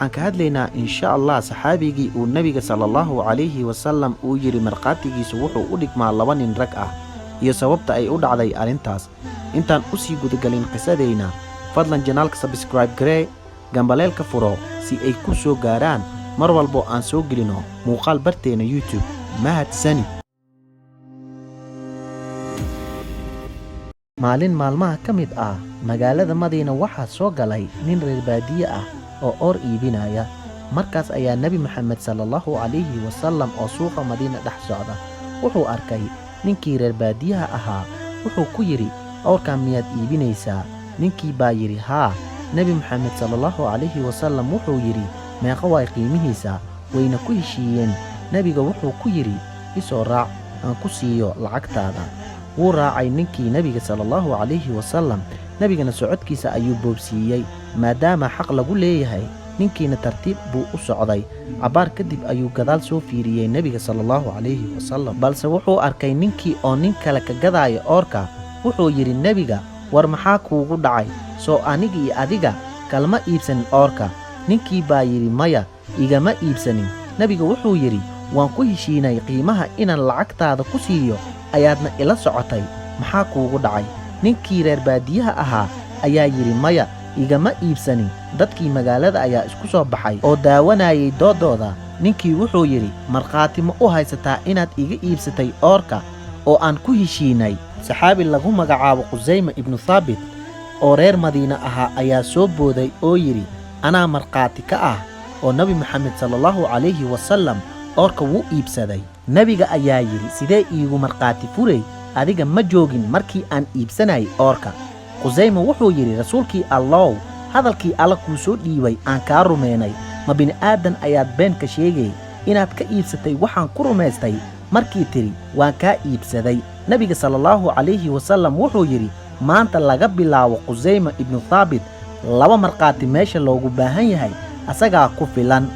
waxaan ka hadlaynaa insha Allah saxaabigii uu nabiga sallallahu alayhi wasallam uu yiri marqaatigiisu wuxuu u dhigmaa 2 nin rag ah iyo sababta ay u dhacday arintaas. intaan u sii gudagalin qisadeyna fadlan janaalka subscribe garee gambaleelka furo si ay ku soo gaaraan mar walbo aan soo gelino muuqaal barteena YouTube. mahadsanid. maalin maalmaha ka mid ah magaalada Madiina waxaa soo galay nin reer baadiye ah oo or iibinaya. markaas ayaa nabi Muhammad sallallahu alayhi wasallam oo suuqa Madiina dhex socda wuxuu arkay ninkii reer baadiyaha ahaa. wuxuu ku yiri orka miyaad iibinaysaa? ninkii baa yiri haa. nabi Muhammad sallallahu alayhi wasallam wuxuu yiri meeqa way qiimihiisa? wayna ku heshiiyeen. nabiga wuxuu ku yiri isoo raac aan ku siiyo lacagtaada. wuu raacay ninkii nabiga sallallahu alayhi wasallam. nabigana socodkiisa ayuu boobsiiyey maadaama xaq lagu leeyahay. ninkiina tartiib buu u socday. cabaar kadib ayuu gadaal soo fiiriyey nabiga sallallahu alayhi wasallam, balse wuxuu arkay ninkii oo nin kale ka gadaya orka. wuxuu yiri nabiga war maxaa kuugu dhacay? soo aniga iyo adiga kalma iibsanin orka? ninkii baa yiri maya igama iibsanin. nabiga wuxuu yiri waan ku heshiinay qiimaha inaan lacagtaada ku siiyo ayaadna ila socotay. maxaa kuugu dhacay? ninkii reer baadiyaha ahaa ayaa yiri maya igama iibsanin. dadkii magaalada ayaa isku soo baxay oo daawanayay doodooda. ninkii wuxuu yiri markhaati ma u haysataa inaad iga iibsatay orka oo aan ku heshiinay? saxaabi lagu magacaabo Qusayma ibnu Thaabit oo reer Madiina ahaa ayaa soo booday oo yiri anaa markhaati ka ah oo nabi Muhammad sallallahu alayhi wasallam orka wuu iibsaday. nabiga ayaa yiri sidee iigu markhaati furay? adiga ma joogin markii aan iibsanay orka. Qusayma wuxuu yiri rasuulkii Allah hadalkii alla kuu soo dhiibay aan kaa rumeynay. ma bini aadan ayaad been ka sheegay inaad ka iibsatay waxaan ku rumaystay markii tiri waan kaa iibsaday. nabiga sallallahu alayhi wasallam wuxuu yiri maanta laga bilaabo Qusayma ibnu Thaabit 2 markhaati meesha loogu baahan yahay asagaa ku filan.